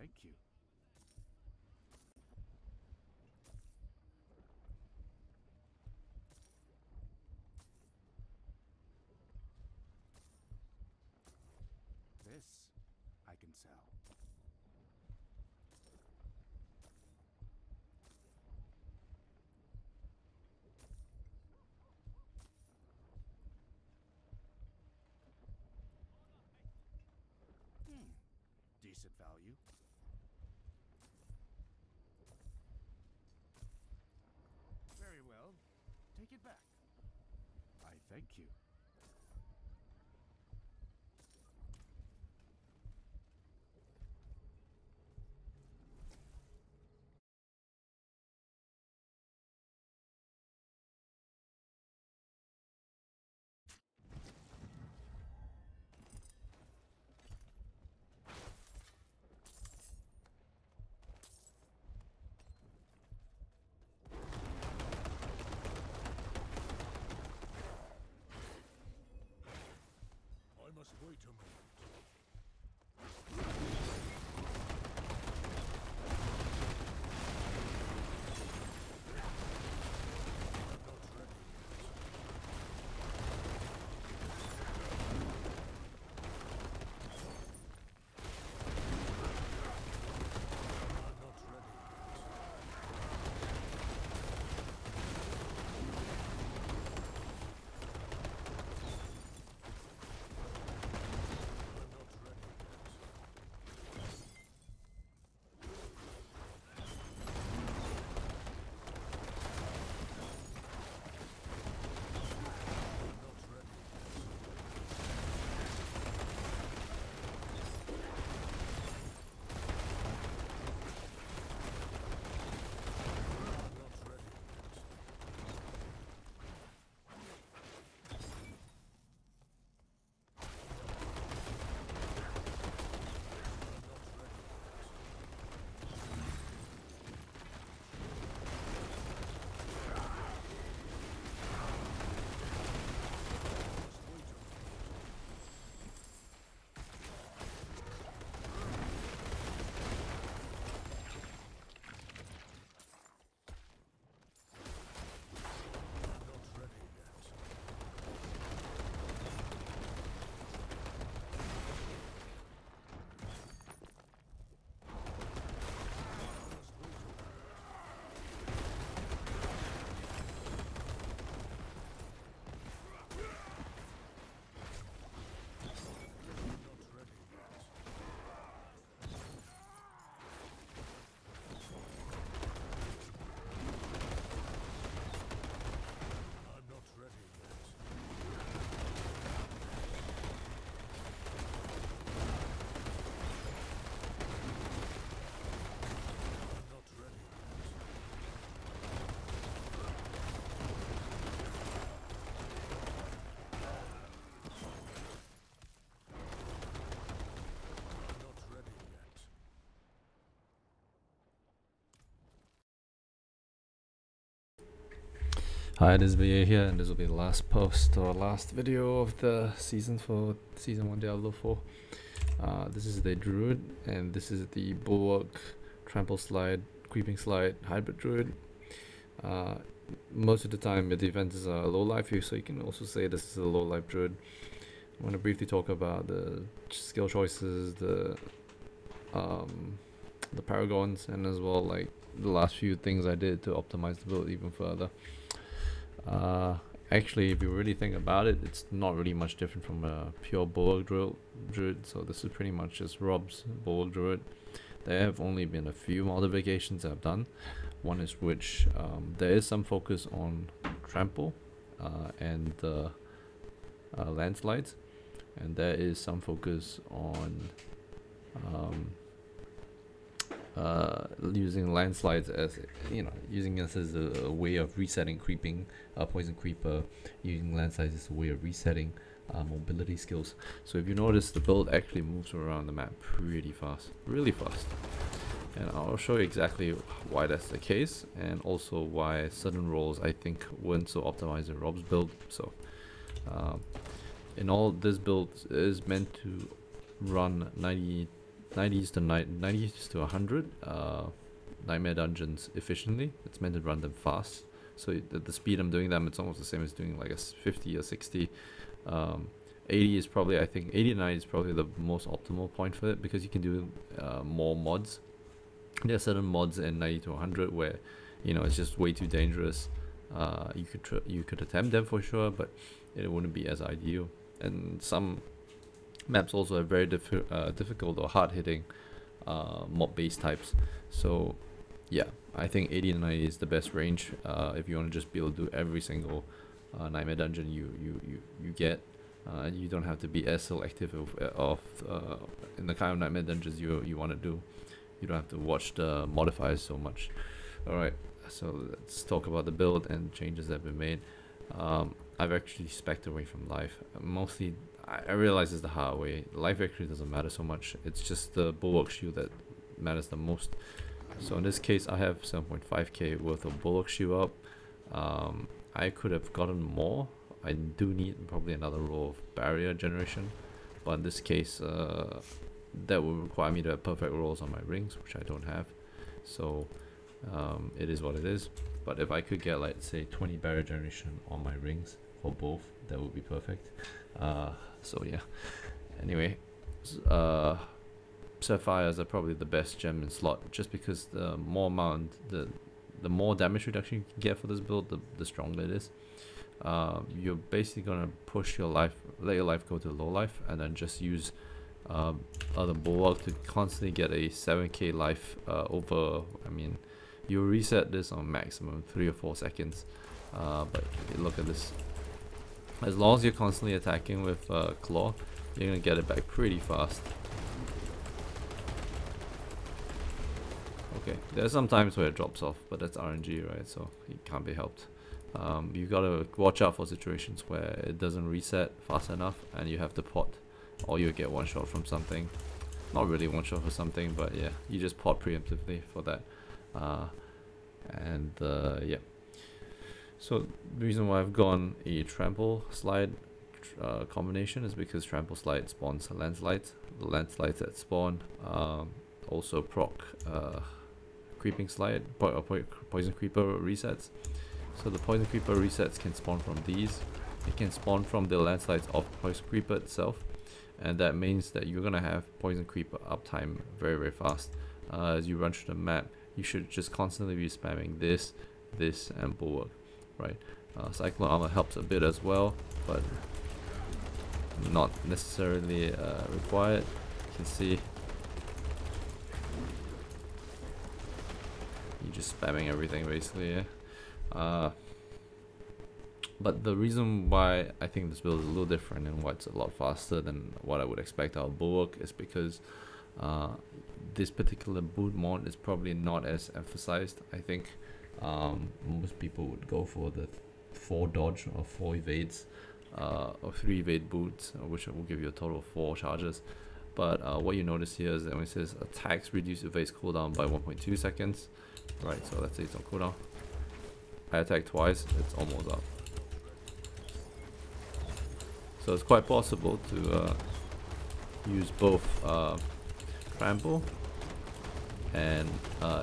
thank you. This I can sell. Decent value. Very well. Take it back. I thank you. I must wait a moment. Hi, this is Via here, and this will be the last post or last video of the season for Season 1 Diablo 4. This is the Druid, and this is the Bulwark, Trample Slide, Creeping Slide, Hybrid Druid. Most of the time, your defenses are low life, so you can also say this is a low life Druid. I want to briefly talk about the skill choices, the paragons, and as well like the last few things I did to optimize the build even further. Actually, if you really think about it, it's not really much different from a pure Bulwark Druid, so this is pretty much just Rob's Bulwark Druid. There have only been a few modifications I've done. One is which there is some focus on Trample and Landslides, and there is some focus on using landslides as, you know, using this as a way of resetting creeping, poison creeper, using landslides as a way of resetting mobility skills. So if you notice, the build actually moves around the map pretty fast, really fast, and I'll show you exactly why that's the case, and also why certain roles I think weren't so optimized in Rob's build. So in all, this build is meant to run 90 90s to 90s to 100 nightmare dungeons efficiently. It's meant to run them fast. So the speed I'm doing them, it's almost the same as doing like a 50 or 60. 80 is probably, I think 80 to 90 is probably the most optimal point for it, because you can do more mods. There are certain mods in 90 to 100 where, you know, it's just way too dangerous. You could attempt them for sure, but it wouldn't be as ideal. And some maps also have very difficult or hard-hitting mob base types. So yeah, I think 80 to 90 is the best range if you want to just be able to do every single nightmare dungeon you get. You don't have to be as selective of in the kind of nightmare dungeons you want to do. You don't have to watch the modifiers so much. Alright, so let's talk about the build and changes that have been made. I've actually spec'd away from life. Mostly, I realize it's the hard way. Life actually doesn't matter so much. It's just the Bulwark shield that matters the most. So in this case, I have 7.5k worth of Bulwark shield up. I could have gotten more. I do need probably another row of barrier generation, but in this case, that would require me to have perfect rolls on my rings, which I don't have. So it is what it is. But if I could get, like, say 20 barrier generation on my rings for both, that would be perfect. So yeah, anyway, sapphires are probably the best gem in slot, just because the more amount, the more damage reduction you can get for this build, the stronger it is. You're basically gonna push your life, let your life go to low life, and then just use other Bulwark to constantly get a 7k life over. I mean, you reset this on maximum 3 or 4 seconds, but look at this. As long as you're constantly attacking with claw, you're gonna get it back pretty fast. Okay, there's some times where it drops off, but that's RNG, right? So it can't be helped. You gotta watch out for situations where it doesn't reset fast enough and you have to pot, or you get one shot from something. Not really one shot for something, but yeah, you just pot preemptively for that. Yeah. So the reason why I've gone a trample slide combination is because trample slide spawns landslides. The landslides that spawn also proc creeping slide, poison creeper resets. So the poison creeper resets can spawn from these. It can spawn from the landslides of poison creeper itself, and that means that you're gonna have poison creeper uptime very, very fast. As you run through the map, you should just constantly be spamming this, and Bulwark, right? Cyclone armor helps a bit as well, but not necessarily required. You can see you're just spamming everything basically, yeah. But the reason why I think this build is a little different and why it's a lot faster than what I would expect out of Bulwark is because this particular boot mod is probably not as emphasized. I think most people would go for the 4 dodge or 4 evades or 3 evade boots, which will give you a total of 4 charges. But what you notice here is that when it says attacks reduce evades cooldown by 1.2 seconds, right? So let's say it's on cooldown. I attack twice, it's almost up. So it's quite possible to use both trample and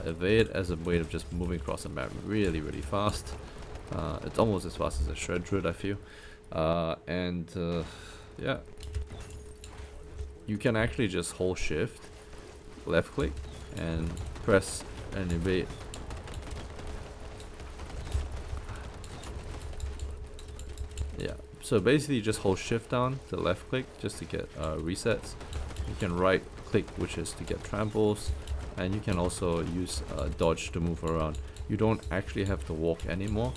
evade as a way of just moving across the map really, really fast. It's almost as fast as a shred Druid, I feel. Yeah, you can actually just hold shift, left click, and press and evade. Yeah, so basically you just hold shift down to left click just to get resets. You can right click, which is to get tramples, and you can also use dodge to move around. You don't actually have to walk anymore.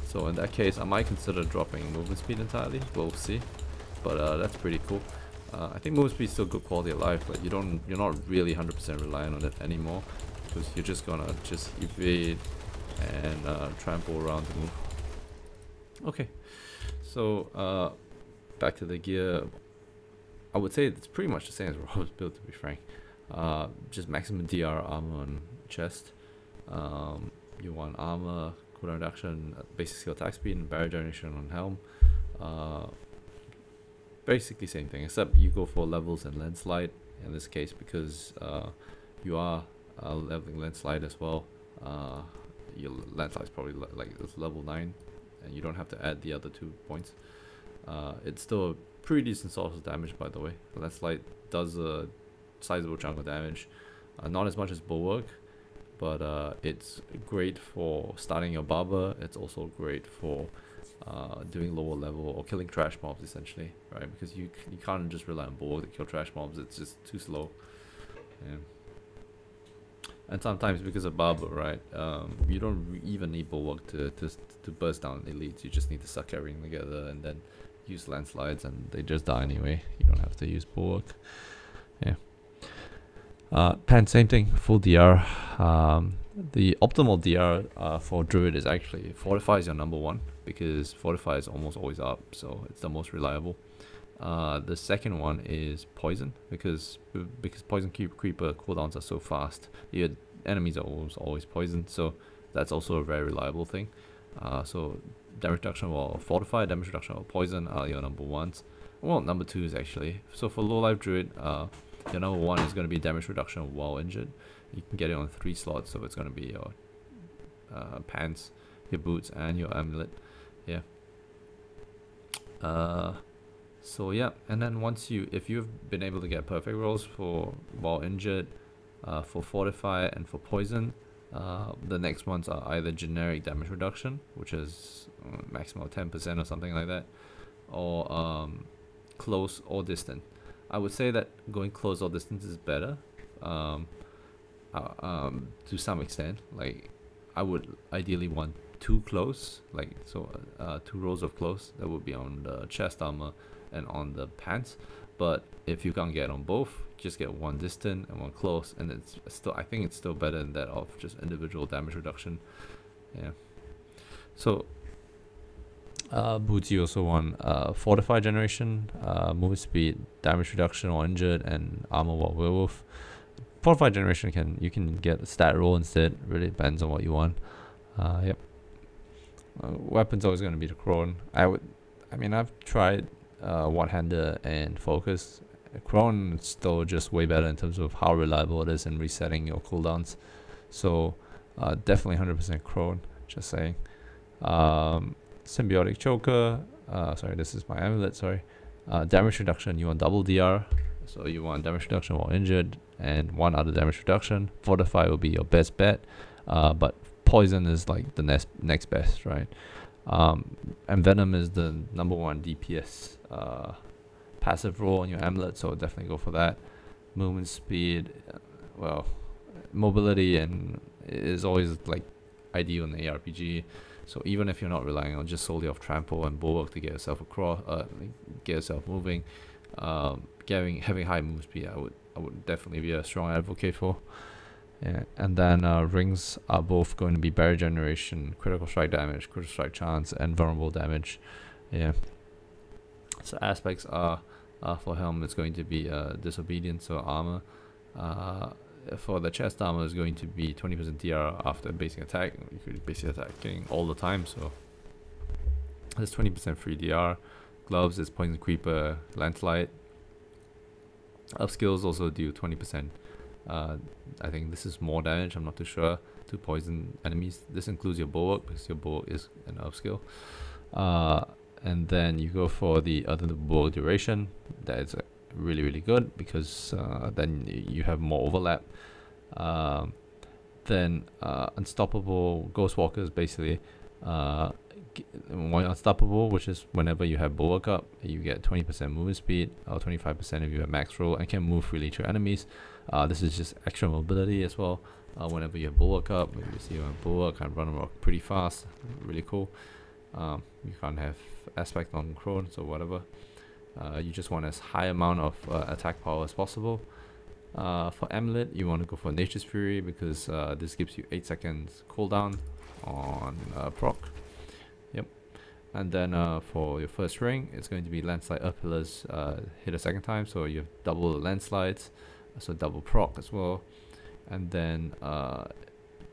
So in that case, I might consider dropping movement speed entirely. We'll see, but that's pretty cool. I think movement speed is still good quality of life, but you're not really 100% reliant on it anymore, because you're just gonna evade and trample around to move. Okay. So back to the gear, I would say it's pretty much the same as Rob's build, to be frank. Just maximum DR armor on chest. You want armor, cooldown reduction, basic skill attack speed, and barrier generation on helm. Basically same thing, except you go for levels and landslide in this case, because you are leveling Landslide as well. Your Landslide is probably like it's level 9, and you don't have to add the other 2 points. It's still a pretty decent source of damage, by the way. Landslide does a sizable chunk of damage, not as much as Bulwark, but it's great for starting your barber. It's also great for doing lower level or killing trash mobs, essentially, right? Because you can't just rely on Bulwark to kill trash mobs. It's just too slow. Yeah. And sometimes because of barber, right, you don't even need Bulwark to burst down elites. You just need to suck everything together and then use landslides, and they just die anyway. You don't have to use Bulwark. Yeah. Pan, same thing, full DR. The optimal DR for Druid is actually Fortify is your number 1, because Fortify is almost always up, so it's the most reliable. The second one is Poison, because Poison Creeper cooldowns are so fast. Your enemies are always poisoned, so that's also a very reliable thing. So damage reduction or Fortify, damage reduction or Poison are your number 1s. Well, number 2s actually. So for low life Druid, your number 1 is going to be damage reduction while injured. You can get it on 3 slots, so it's going to be your pants, your boots, and your amulet. Yeah. So yeah, and then if you've been able to get perfect rolls for while injured, for Fortify and for Poison, the next ones are either generic damage reduction, which is maximum of 10% or something like that, or close or distant. I would say that going close or distance is better, to some extent. Like, I would ideally want 2 close, like so 2 rows of close. That would be on the chest armor and on the pants. But if you can't get on both, just get 1 distant and 1 close, and it's still, I think it's still better than that of just individual damage reduction. Yeah. So boots, you also want Fortify generation, move speed, damage reduction or injured, and armor while werewolf. Fortify generation you can get a stat roll instead. Really depends on what you want. Yep. Weapon's always going to be the Crone. I've tried one-hander and focus. Crone is still just way better in terms of how reliable it is in resetting your cooldowns. So definitely 100% Crone, just saying. Symbiotic Choker, sorry, this is my amulet, sorry. Damage reduction, you want double DR, so you want damage reduction while injured and 1 other damage reduction. Fortify will be your best bet, but Poison is like the next best, right? And Venom is the number 1 DPS passive roll on your amulet, so definitely go for that. Movement speed, well, mobility and is always like ideal in the ARPG. So even if you're not relying on just solely off trample and bulwark to get yourself across, get yourself moving, having high move speed, I would definitely be a strong advocate for. Yeah. And then rings are both going to be barrier generation, critical strike damage, critical strike chance, and vulnerable damage. Yeah. So aspects are for helm, it's going to be disobedience or armor. For the chest armor is going to be 20% DR after basic attack. You could basic attacking all the time, so there's 20% free DR. Gloves is Poison Creeper, Landslide. Upskills also do 20%. I think this is more damage, I'm not too sure, to poison enemies. This includes your Bulwark, because your Bulwark is an upskill. And then you go for the other Bulwark duration. That is really good, because then you have more overlap. Then Unstoppable Ghostwalker is basically Unstoppable, which is whenever you have Bulwark up, you get 20% movement speed, or 25% if you have max roll, and can move freely to enemies. This is just extra mobility as well. Whenever you have Bulwark up, you see you have Bulwark, can run around pretty fast, really cool. You can't have aspect on Crone, so whatever. You just want as high amount of attack power as possible. For Amulet, you want to go for Nature's Fury, because this gives you 8 seconds cooldown on proc. Yep. And then for your first ring, it's going to be Landslide Earth Pillars hit a second time, so you have double landslides, so double proc as well. And then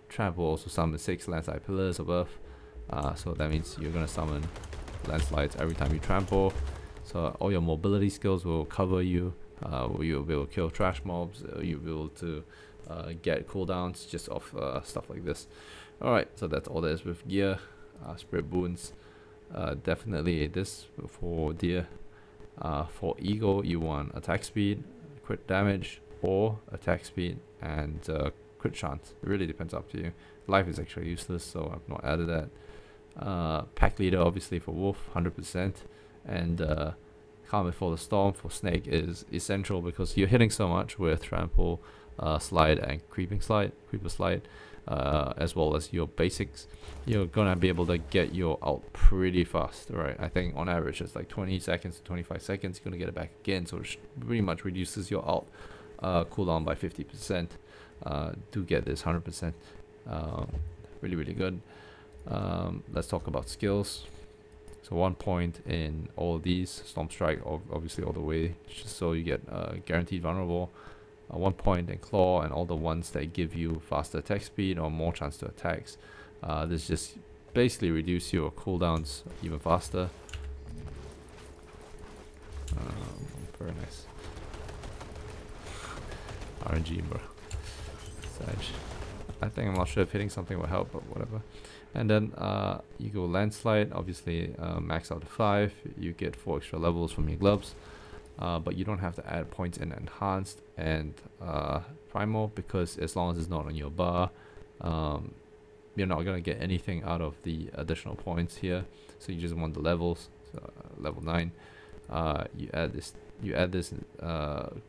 Trap will also summon 6 Landslide Pillars of Earth, so that means you're going to summon landslides every time you trample. So all your mobility skills will cover you You'll be able to kill trash mobs. You'll be able to get cooldowns just off stuff like this. Alright, so that's all there is with gear. Spirit boons, definitely this for deer. For eagle, you want attack speed, crit damage, or attack speed and crit chance. It really depends, up to you. Life is actually useless, so I've not added that. Pack leader, obviously for wolf, 100%, and calm before the storm for snake is essential because you're hitting so much with trample, slide, and creeper slide, as well as your basics. You're gonna be able to get your ult pretty fast, right? I think on average it's like 20 seconds to 25 seconds. You're gonna get it back again, so it pretty much reduces your ult cooldown by 50%. Do get this 100%. Really good. Let's talk about skills. So 1 point in all of these. Storm Strike, obviously all the way, just so you get guaranteed vulnerable. 1 point in claw and all the ones that give you faster attack speed or more chance to attacks. This just basically reduce your cooldowns even faster. Very nice. RNG, bro. Sag. I'm not sure if hitting something will help, but whatever. And then you go Landslide, obviously max out to 5. You get 4 extra levels from your gloves. But you don't have to add points in enhanced and primal, because as long as it's not on your bar, you're not gonna get anything out of the additional points here. So you just want the levels. So, level 9. You add this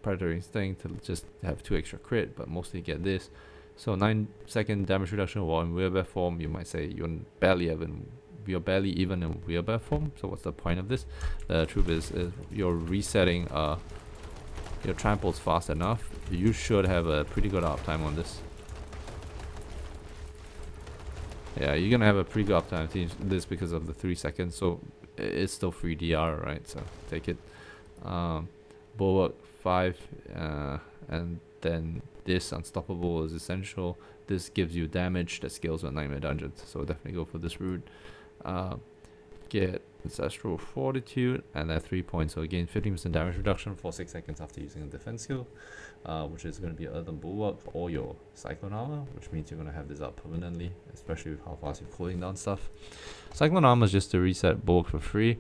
Predator Instinct to just have 2 extra crit, but mostly get this. So 9-second damage reduction while in wheelbarrow form. You might say you're barely even in wheelbarrow form, so what's the point of this? The truth is you're resetting your tramples fast enough. You should have a pretty good uptime on this. Yeah, you're gonna have a pretty good uptime to this because of the 3 seconds, so it's still free DR, right? So take it. Bulwark 5, and then this Unstoppable is essential. This gives you damage that scales with Nightmare Dungeons, so definitely go for this route. Get Ancestral Fortitude and then 3 points, so again 15% damage reduction for 6 seconds after using a defense skill, which is going to be other than Bulwark for all your Cyclone Armor, which means you're going to have this up permanently, especially with how fast you're cooling down stuff. Cyclone Armor is just to reset Bulwark for free.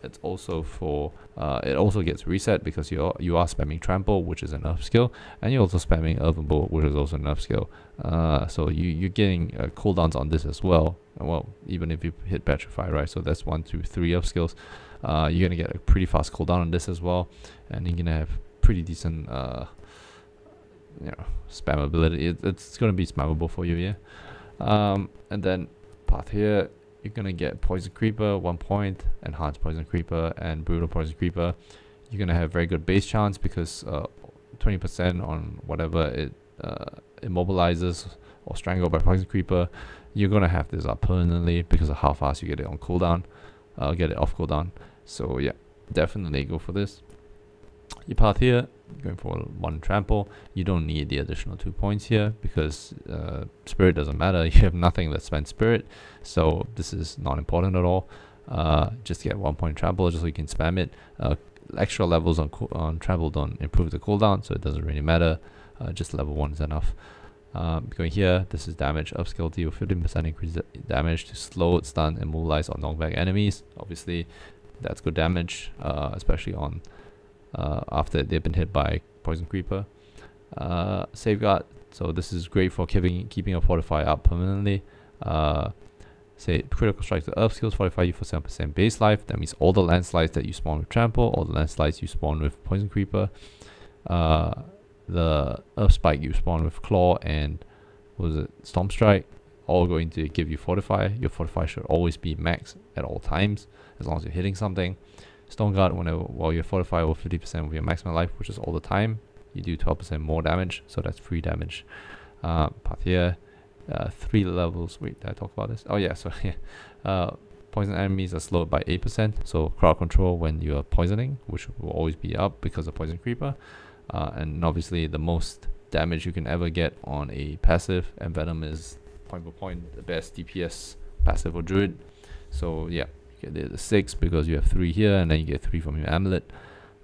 It's also for it also gets reset because you are spamming Trample, which is a nerf skill, and you're also spamming Earthen Bolt, which is also a nerf skill. So you're getting cooldowns on this as well. Well, even if you hit Petrify, right? So that's 1, 2, 3 up skills. You're gonna get a pretty fast cooldown on this as well, and you're gonna have pretty decent spam ability. It's gonna be spammable for you, yeah. And then path here, you're gonna get Poison Creeper 1 point, Enhanced Poison Creeper, and Brutal Poison Creeper. You're gonna have very good base chance because 20% on whatever it immobilizes or strangled by Poison Creeper. You're gonna have this up permanently because of how fast you get it on cooldown, get it off cooldown. So yeah, definitely go for this. Your path here, going for 1 trample. You don't need the additional 2 points here because spirit doesn't matter. You have nothing that spends spirit, so this is not important at all. Just get 1 point trample just so you can spam it. Extra levels on trample don't improve the cooldown, so it doesn't really matter. Just level 1 is enough. Going here, this is damage upskill, deal 15% increase damage to slow, stun, immobilize, or knock back enemies. Obviously, that's good damage, especially on after they've been hit by Poison Creeper. Safeguard, so this is great for keeping a Fortify up permanently. Say critical strike to earth skills fortify you for 7% base life. That means all the landslides that you spawn with trample, all the landslides you spawn with Poison Creeper, the earth spike you spawn with claw, and what was it, Storm Strike, all going to give you fortify. Your fortify should always be max at all times as long as you're hitting something. Stone Guard, while you fortify over 50% of your maximum life, which is all the time, you do 12% more damage, so that's free damage. Path here, 3 levels. Wait, did I talk about this? Oh yeah, so yeah. Poison enemies are slowed by 8%, so crowd control when you are poisoning, which will always be up because of Poison Creeper. And obviously the most damage you can ever get on a passive, and Venom is point for point the best DPS passive for Druid. So yeah, you get the 6 because you have 3 here, and then you get 3 from your amulet.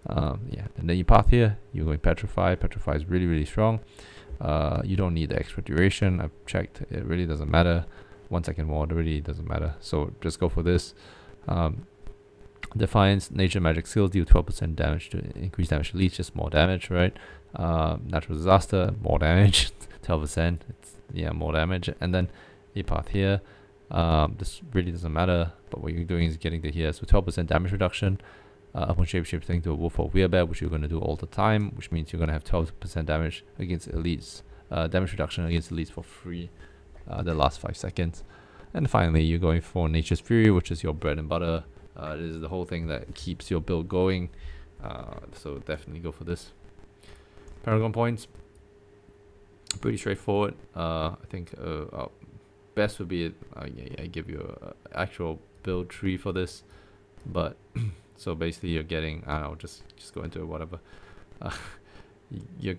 Yeah, and then you path here, you're going Petrify. Petrify is really, really strong. You don't need the extra duration. I've checked, it really doesn't matter. 1 second more, it really doesn't matter. So just go for this. Defiance, nature magic skills deal 12% damage to increase damage to leech, just more damage, right? Natural disaster, more damage, 12%. Yeah, more damage. And then you path here. This really doesn't matter, but what you're doing is getting to here. So 12% damage reduction upon shapeshifting to a wolf or werebear, which you're going to do all the time, which means you're going to have 12% damage against elites, damage reduction against elites for free the last 5 seconds. And finally, you're going for Nature's Fury, which is your bread and butter. This is the whole thing that keeps your build going. So definitely go for this. Paragon points, pretty straightforward. I think best would be I give you an actual build tree for this, but so basically you're getting, I don't know, just go into it, whatever. You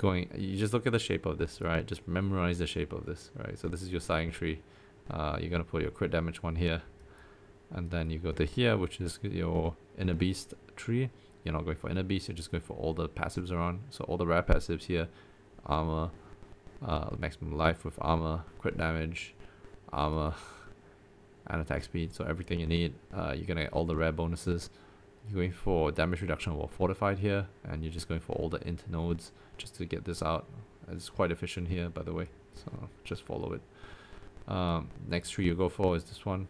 just look at the shape of this, right? Just memorize the shape of this, right? So this is your starting tree. You're gonna put your crit damage one here, and then you go to here, which is your inner beast tree. You're not going for inner beast, you're just going for all the passives around. So all the rare passives here: armor, maximum life with armor, crit damage, armor, and attack speed. So everything you need. You're gonna get all the rare bonuses. You're going for damage reduction or fortified here, and you're just going for all the internodes just to get this out. It's quite efficient here, by the way, so just follow it. Next tree you go for is this one,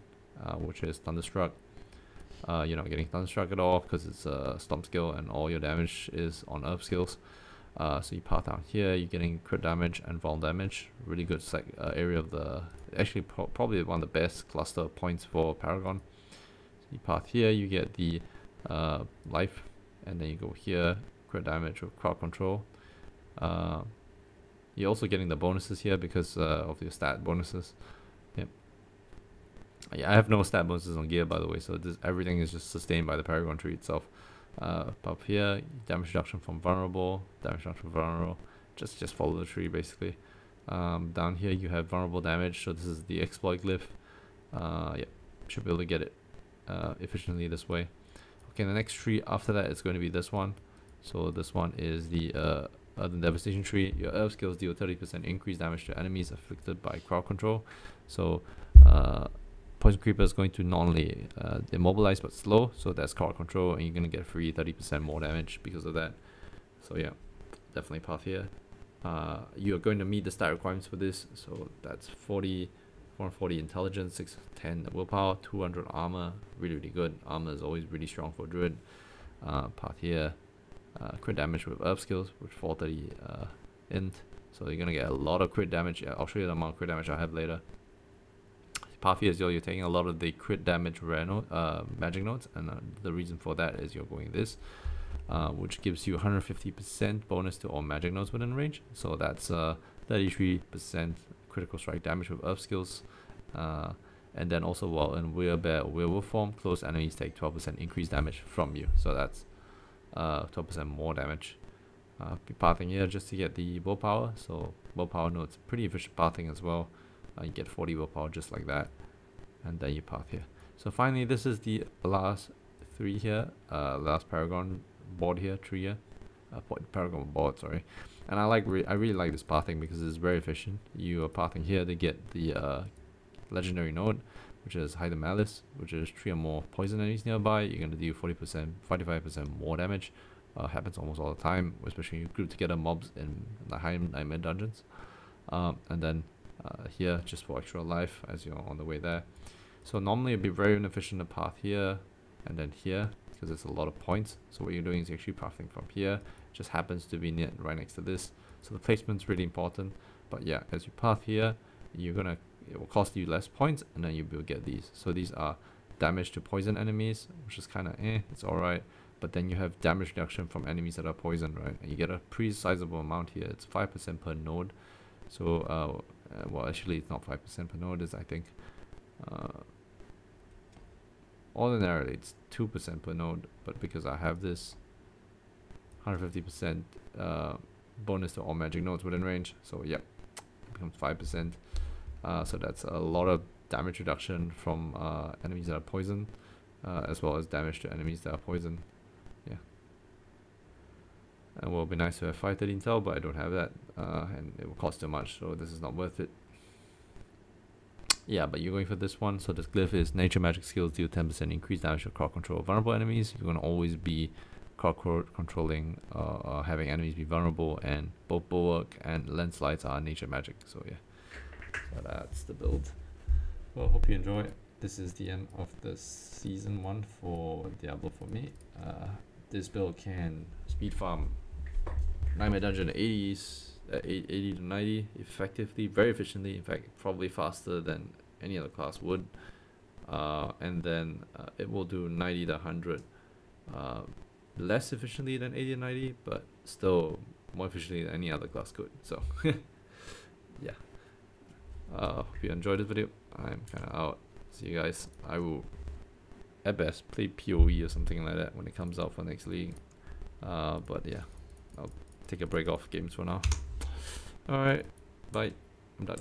which is Thunderstruck. You're not getting Thunderstruck at all because it's a Storm skill and all your damage is on Earth skills. So you path down here, you're getting crit damage and vuln damage. Really good area of the, actually probably one of the best cluster points for Paragon. So you path here, you get the life, and then you go here, crit damage with crowd control. You're also getting the bonuses here because of your stat bonuses. Yep. Yeah, I have no stat bonuses on gear, by the way, so everything is just sustained by the Paragon tree itself. Up here, damage reduction from vulnerable, damage reduction from vulnerable. Just follow the tree basically. Down here you have vulnerable damage, so this is the exploit glyph. Yeah, should be able to get it efficiently this way. Okay, the next tree after that is going to be this one. So this one is the Earth and Devastation tree. Your Earth skills deal 30% increased damage to enemies afflicted by crowd control. So Poison Creeper is going to not only immobilize but slow, so that's crowd control, and you're going to get free 30% more damage because of that. So yeah, definitely path here. You are going to meet the stat requirements for this, so that's 440 intelligence, 610 willpower, 200 armor, really good. Armor is always really strong for Druid. Path here, crit damage with Earth skills, with 430 int, so you're gonna get a lot of crit damage. Yeah, I'll show you the amount of crit damage I have later. Path here is you're taking a lot of the crit damage rare magic notes, and the reason for that is you're going this, which gives you 150% bonus to all magic notes within range. So that's 33% critical strike damage with Earth skills, and then also while in werebear or werewolf form, close enemies take 12% increased damage from you. So that's 12% more damage. Be pathing here just to get the willpower. So willpower notes, pretty efficient pathing as well. You get 40 willpower just like that, and then you path here. So finally, this is the last three here, last Paragon board here, tree here, Paragon board, sorry. And I really like this pathing because it's very efficient. You are pathing here to get the legendary node, which is Hide the Malice, which is 3 or more poison enemies nearby. you're going to do 40%, 45% more damage. Happens almost all the time, especially when you group together mobs in the high nightmare dungeons. And then here, just for extra life as you're on the way there. So normally it'd be very inefficient to path here and then here, because it's a lot of points. So what you're doing is actually pathing from here. It just happens to be right next to this. So the placement's really important. But yeah, as you path here, it will cost you less points, and then you will get these. So these are damage to poison enemies, which is kind of it's alright. But then you have damage reduction from enemies that are poisoned, right? And you get a pretty sizable amount here. It's 5% per node. So well, actually it's not 5% per node, it's I think ordinarily it's 2% per node, but because I have this 150% bonus to all magic nodes within range, so yeah, it becomes 5%. So that's a lot of damage reduction from enemies that are poisoned, as well as damage to enemies that are poisoned. Yeah, And well, it'd be nice to have 513 intel, but I don't have that, and it will cost too much, so this is not worth it. Yeah, but you're going for this one. So this glyph is nature magic skills deal 10% increased damage to crowd control of vulnerable enemies. You're going to always be crowd controlling, having enemies be vulnerable, and both Bulwark and Landslides are nature magic. So yeah, so that's the build. Well, hope you enjoy. This is the end of the season 1 for Diablo for me. This build can speed farm Nightmare Dungeon 80s, 80 to 90 effectively, very efficiently, in fact probably faster than any other class would, and then it will do 90 to 100 less efficiently than 80 to 90, but still more efficiently than any other class could. So yeah, hope you enjoyed this video. I'm kind of out. See you guys. I will at best play PoE or something like that when it comes out for next league, but yeah, I'll take a break off games for now. Alright, bye. I'm done.